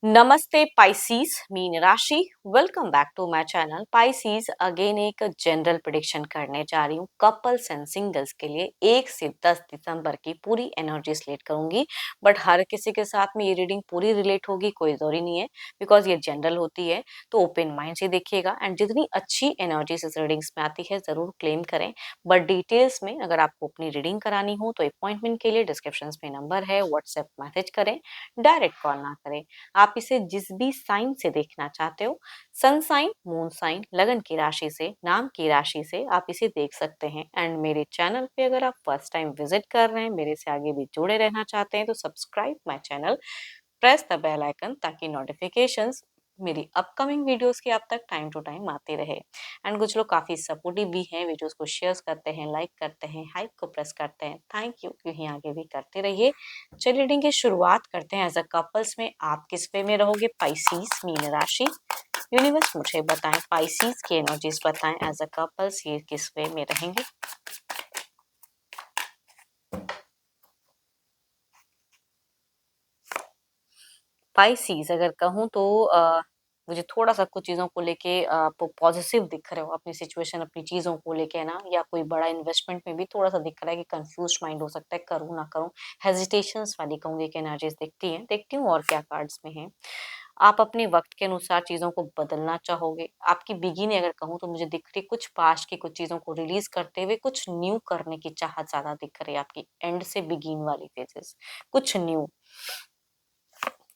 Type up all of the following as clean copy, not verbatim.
नमस्ते पाइसीज, मीन राशि। Welcome back to my channel Pisces. अगेन एक जनरल प्रेडिक्शन करने जा रही हूँ कपल्स एंड सिंगल्स के लिए 1 से 10 दिसंबर की पूरी एनर्जी लेट करूंगी। बट हर किसी के साथ में ये रीडिंग पूरी रिलेट होगी कोई जरूरी नहीं है, बिकॉज ये जनरल होती है। तो ओपन माइंड से देखिएगा एंड जितनी अच्छी एनर्जी इस रीडिंग्स में आती है जरूर क्लेम करें। बट डिटेल्स में अगर आपको अपनी रीडिंग करानी हो तो अपॉइंटमेंट के लिए डिस्क्रिप्शन में नंबर है, व्हाट्सएप मैसेज करें, डायरेक्ट कॉल ना करें। आप इसे जिस भी साइन से देखना चाहते हो, सन साइन, मून साइन, लगन की राशि से, नाम की राशि से आप इसे देख सकते हैं। एंड मेरे चैनल पे अगर आप फर्स्ट टाइम विजिट कर रहे हैं, मेरे से आगे भी जुड़े रहना चाहते हैं तो subscribe my channel, press the bell icon ताकि नोटिफिकेशंस मेरी अपकमिंग वीडियोस की आप तक टाइम टू टाइम आते रहे। एंड कुछ लोग काफी सपोर्टिव भी हैं, वीडियोस को शेयर करते हैं, लाइक करते हैं, हाइप को प्रेस करते हैं। थैंक यू, यूं ही आगे भी करते रहिए। चलिए रीडिंग की शुरुआत करते हैं। एज अ कपल्स में आप किस वे में रहोगे? पाइसीज, मीन राशि। यूनिवर्स मुझे बताएं, पाइसीज की एनर्जीज बताएं, एज अ कपल्स ये किस वे में रहेंगे। पाइसीज अगर कहूँ तो मुझे थोड़ा सा कुछ चीज़ों को लेके आप पॉजिटिव दिख रहे हो अपनी सिचुएशन, अपनी चीज़ों को लेके, है ना, या कोई बड़ा इन्वेस्टमेंट में भी थोड़ा सा दिख रहा है कि कंफ्यूज माइंड हो सकता है, करूँ ना करूँ। हेजिटेशंस वाली कहूँगी कि एनर्जीज दिखती हैं, देखती हूँ और क्या कार्ड्स में है। आप अपने वक्त के अनुसार चीज़ों को बदलना चाहोगे। आपकी बिगिनिंग अगर कहूँ तो मुझे दिख रही कुछ पास्ट की कुछ चीज़ों को रिलीज करते हुए कुछ न्यू करने की चाहत ज़्यादा दिख रही है आपकी एंड से बिगिन वाली फेजेस, कुछ न्यू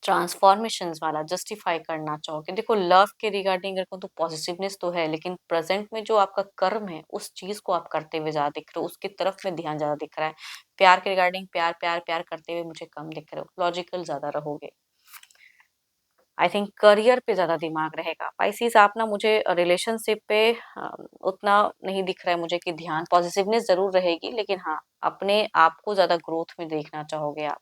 ट्रांसफॉर्मेशंस वाला जस्टिफाई करना चाहोगे। देखो लव के रिगार्डिंग अगर कहूँ तो पॉजिटिवनेस तो है, लेकिन प्रेजेंट में जो आपका कर्म है उस चीज को आप करते हुए ज्यादा दिख रहे हो, उसकी तरफ में ध्यान ज्यादा दिख रहा है। प्यार के रिगार्डिंग प्यार प्यार प्यार करते हुए मुझे कम दिख रहे हो, लॉजिकल ज्यादा रहोगे। आई थिंक करियर पे ज्यादा दिमाग रहेगा। पाइसिस आप ना मुझे रिलेशनशिप पे उतना नहीं दिख रहा है मुझे कि ध्यान, पॉजिटिवनेस जरूर रहेगी, लेकिन हाँ अपने आप को ज्यादा ग्रोथ में देखना चाहोगे आप।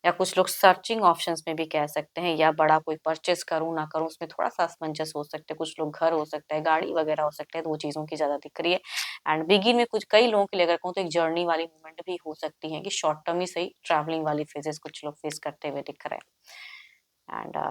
या कुछ लोग सर्चिंग ऑप्शंस में भी कह सकते हैं, या बड़ा कोई परचेस करूं ना करूं उसमें थोड़ा सा असमंजस हो सकते हैं। कुछ लोग घर हो सकता है, गाड़ी वगैरह हो सकता है, तो वो चीजों की ज्यादा दिख रही है। एंड बिगिन में कुछ कई लोगों के लिए अगर कहूँ तो एक जर्नी वाली मूवमेंट भी हो सकती है कि शॉर्ट टर्म ही सही ट्रैवलिंग वाली फेजेस कुछ लोग फेस करते हुए दिख रहे हैं। एंड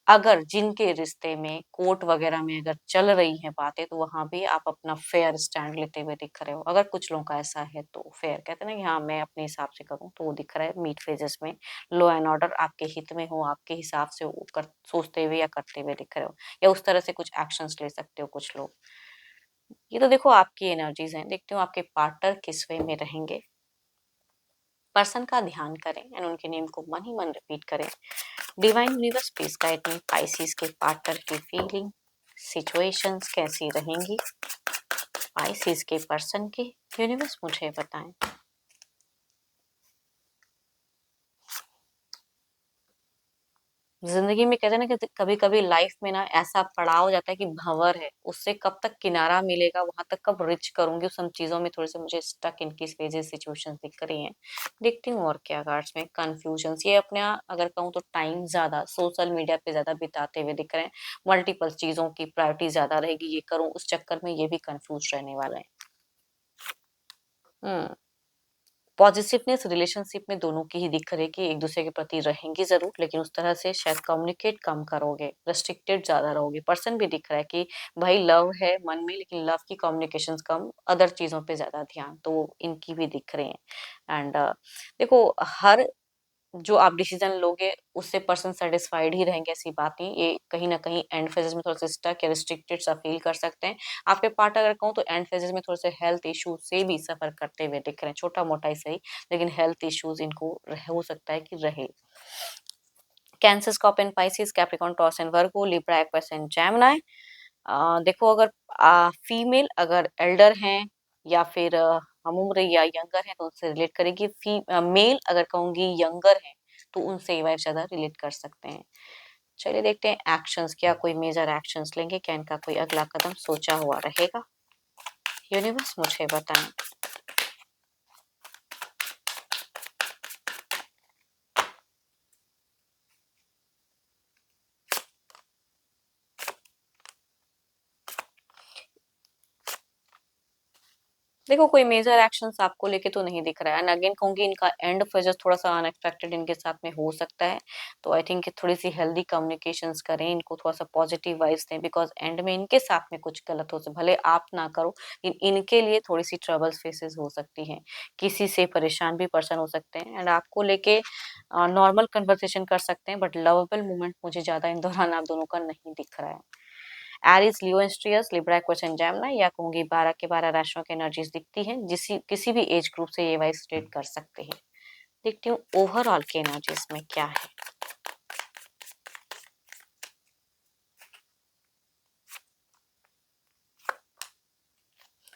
अगर जिनके रिश्ते में कोर्ट वगैरह में अगर चल रही हैं बातें तो वहां भी आप अपना फेयर स्टैंड लेते हुए दिख रहे हो। अगर कुछ लोगों का ऐसा है तो फेयर कहते हैं ना कि हाँ मैं अपने हिसाब से करूँ, तो वो दिख रहा है मीट फेजेस में। लॉ एंड ऑर्डर आपके हित में हो, आपके हिसाब से वो कर सोचते हुए या करते हुए दिख रहे हो, या उस तरह से कुछ एक्शंस ले सकते हो कुछ लोग। ये तो देखो आपकी एनर्जीज हैं, देखती हूँ आपके पार्टनर किस वे में रहेंगे। पर्सन का ध्यान करें एंड उनके नेम को मन ही मन रिपीट करें। Divine universe please guide me, Pisces के पार्टनर की फीलिंग सिचुएशंस कैसी रहेंगी, पाइसिस के पर्सन की। यूनिवर्स मुझे बताएं। जिंदगी में कहते हैं ना कि कभी कभी लाइफ में ना ऐसा पड़ाव हो जाता है कि भंवर है, उससे कब तक किनारा मिलेगा, वहां तक कब रिच करूंगी, उस सब चीजों में थोड़े से मुझे स्टक इनकी फेजेस सिचुएशंस दिख रही हैं। देखती हूँ और क्या कार्ड्स में कंफ्यूजन्स, ये अपने अगर कहूँ तो टाइम ज्यादा सोशल मीडिया पे ज्यादा बिताते हुए दिख रहे हैं। मल्टीपल चीजों की प्रायोरिटी ज्यादा रहेगी, ये करूँ उस चक्कर में ये भी कंफ्यूज रहने वाला है। हम्म पॉजिटिवनेस रिलेशनशिप में दोनों की ही दिख रही है कि एक दूसरे के प्रति रहेंगी जरूर, लेकिन उस तरह से शायद कम्युनिकेट कम करोगे, रेस्ट्रिक्टेड ज्यादा रहोगे। पर्सन भी दिख रहा है कि भाई लव है मन में, लेकिन लव की कम्युनिकेशंस कम, अदर चीजों पे ज्यादा ध्यान, तो इनकी भी दिख रहे हैं। एंड देखो हर जो आप डिसीजन लोगे उससे पर्सन सेटिस्फाइड ही रहेंगे, ऐसी बात नहीं। ये कहीं ना कहीं एंड फेजेस में थोड़ा सा स्टक या रिस्ट्रिक्टेड सा फील कर सकते हैं। आपके पार्ट अगर कहूँ तो एंड फेजेस में थोड़े से हेल्थ इश्यू से भी सफर करते हुए दिख रहे हैं, छोटा मोटा ही सही, लेकिन हेल्थ इश्यूज इनको हो सकता है कि रहे। Cancer, scorpion, Pisces, Capricorn, taurus and Virgo, Libra, Aquarius and Gemini. देखो अगर फीमेल अगर एल्डर हैं या फिर हम उम्र या यंगर है तो उनसे रिलेट करेगी। मेल अगर कहूंगी यंगर है तो उनसे ये वाइफ ज्यादा रिलेट कर सकते हैं। चलिए देखते हैं एक्शंस, क्या कोई मेजर एक्शंस लेंगे, क्या इनका कोई अगला कदम सोचा हुआ रहेगा। यूनिवर्स मुझे बताएं। देखो कोई मेजर एक्शंस आपको लेके तो नहीं दिख रहा है, एंड अगेन कहूंगी इनका एंड फेजेस थोड़ा सा अनएक्सपेक्टेड इनके साथ में हो सकता है। तो आई थिंक थोड़ी सी हेल्दी कम्युनिकेशंस करें, इनको थोड़ा सा पॉजिटिव वाइब्स दें, बिकॉज एंड में इनके साथ में कुछ गलत हो सकता, भले आप ना करो, इनके लिए थोड़ी सी ट्रबल्स फेसेस हो सकती हैं, किसी से परेशान भी पर्सन हो सकते हैं, एंड आपको लेके नॉर्मल कन्वर्सेशन कर सकते हैं, बट लवेबल मोमेंट मुझे ज्यादा इन दौरान आप दोनों का नहीं दिख रहा है। Aries, Leo and Sagittarius, Libra, Aquarius, Gemini, या कहूंगी 12 के 12 राशियों की एनर्जीज दिखती हैं, किसी भी एज ग्रुप से ये वाइज स्टेट कर सकते हैं। देखती हूँ ओवरऑल के एनर्जीज में क्या है।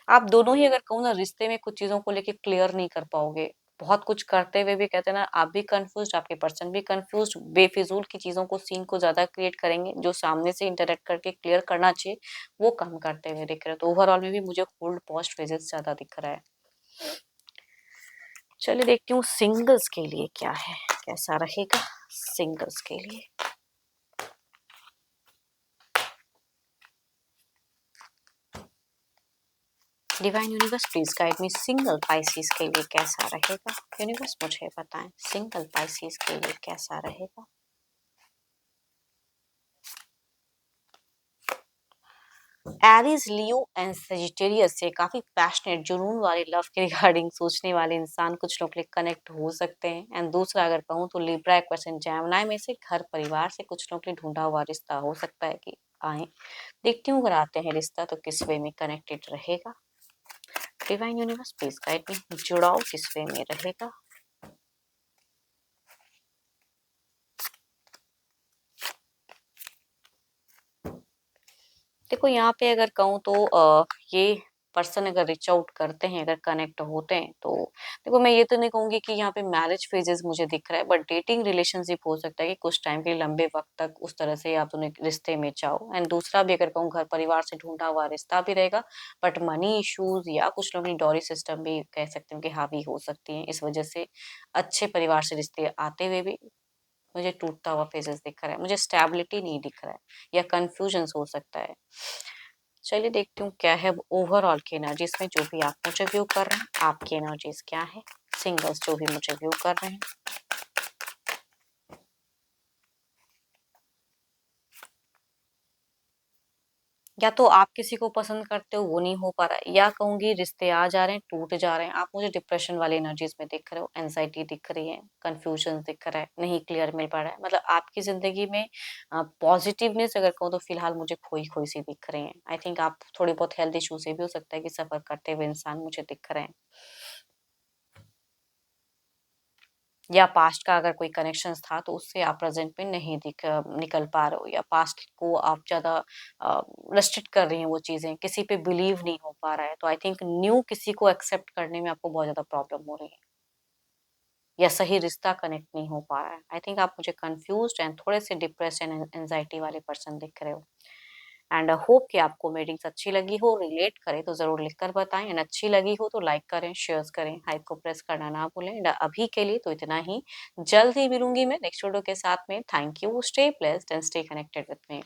आप दोनों ही अगर कहूँ ना रिश्ते में कुछ चीजों को लेके क्लियर नहीं कर पाओगे, बहुत कुछ करते हुए भी कहते हैं ना, आप भी कंफ्यूज, आपके पर्सन भी कंफ्यूज, बेफिजूल की चीजों को, सीन को ज्यादा क्रिएट करेंगे, जो सामने से इंटरेक्ट करके क्लियर करना चाहिए वो कम करते हुए दिख रहे हो। तो ओवरऑल में भी मुझे होल्ड पॉस्ट फेजेस ज्यादा दिख रहा है। चलिए देखती हूँ सिंगल्स के लिए क्या है, कैसा रहेगा सिंगल्स के लिए। Divine universe please guide me, single Pisces के लिए कैसा रहेगा। यूनिवर्स मुझे बताएं सिंगल पाइसिस के लिए कैसा रहेगा। एरीज, लियो एंड सेजिटेरियस से काफी पैशनेट, जुनून वाले, लव के रिगार्डिंग सोचने वाले इंसान कुछ लोग के लिए कनेक्ट हो सकते हैं। एंड दूसरा अगर कहूँ तो लिब्रा, एक्वेरियस एंड जेमिनी में से घर परिवार से कुछ लोग के लिए ढूंढा हुआ रिश्ता हो सकता है कि आए। देखती हूँ अगर आते हैं रिश्ता तो किस वे में कनेक्टेड रहेगा। Divine universe please guide me, जुड़ाव किस वे में रहेगा। देखो यहाँ पे अगर कहूँ तो ये पर्सन अगर रीच आउट करते हैं, अगर कनेक्ट होते हैं तो देखो मैं ये तो नहीं कहूंगी कि यहाँ पे मैरिज फेजेस मुझे दिख रहा है, बट डेटिंग रिलेशनशिप हो सकता है कि कुछ टाइम के लिए, लंबे वक्त तक उस तरह से आप दोनों रिश्ते में जाओ। एंड दूसरा भी अगर कहूँ घर परिवार से ढूंढा हुआ रिश्ता भी रहेगा, बट मनी इश्यूज या कुछ लोगों की डॉरी सिस्टम भी कह सकते हो कि हावी हो सकती है, इस वजह से अच्छे परिवार से रिश्ते आते हुए भी मुझे टूटता हुआ फेजेस दिख रहा है, मुझे स्टेबिलिटी नहीं दिख रहा है, या कंफ्यूजन हो सकता है। चलिए देखती हूँ क्या है ओवरऑल की एनर्जीज में, जो भी आप मुझे व्यू कर रहे हैं आपकी एनर्जीज क्या है, सिंगल्स जो भी मुझे व्यू कर रहे हैं। या तो आप किसी को पसंद करते हो वो नहीं हो पा रहा है, या कहूंगी रिश्ते आ जा रहे हैं टूट जा रहे हैं, आप मुझे डिप्रेशन वाली एनर्जीज में दिख रहे हो, एनजाइटी दिख रही है, कंफ्यूजन दिख रहा है, नहीं क्लियर मिल पा रहा है, मतलब आपकी जिंदगी में पॉजिटिवनेस अगर कहूँ तो फिलहाल मुझे खोई खोई सी दिख रही है। आई थिंक आप थोड़ी बहुत हेल्थ इशू से भी हो सकता है कि सफर करते हुए इंसान मुझे दिख रहे हैं, या पास्ट का अगर कोई कनेक्शंस था तो उससे आप प्रेजेंट में नहीं निकल पा रहे हो, या पास्ट को आप ज्यादा रेस्ट्रिक्ट कर रही हैं, वो चीजें किसी पे बिलीव नहीं हो पा रहा है, तो आई थिंक न्यू किसी को एक्सेप्ट करने में आपको बहुत ज्यादा प्रॉब्लम हो रही है, या सही रिश्ता कनेक्ट नहीं हो पा रहा है। आई थिंक आप मुझे कंफ्यूज्ड एंड थोड़े से डिप्रेस एंड एंजाइटी वाले पर्सन दिख रहे हो। एंड होप कि आपको मीटिंग्स अच्छी लगी हो, रिलेट करे तो जरूर लिखकर बताएं, एंड अच्छी लगी हो तो लाइक करें, शेयर करें, हाइप को प्रेस करना ना भूलें। एंड अभी के लिए तो इतना ही, जल्द ही मिलूंगी मैं नेक्स्ट वीडियो के साथ में। Thank you, stay blessed and stay connected with me.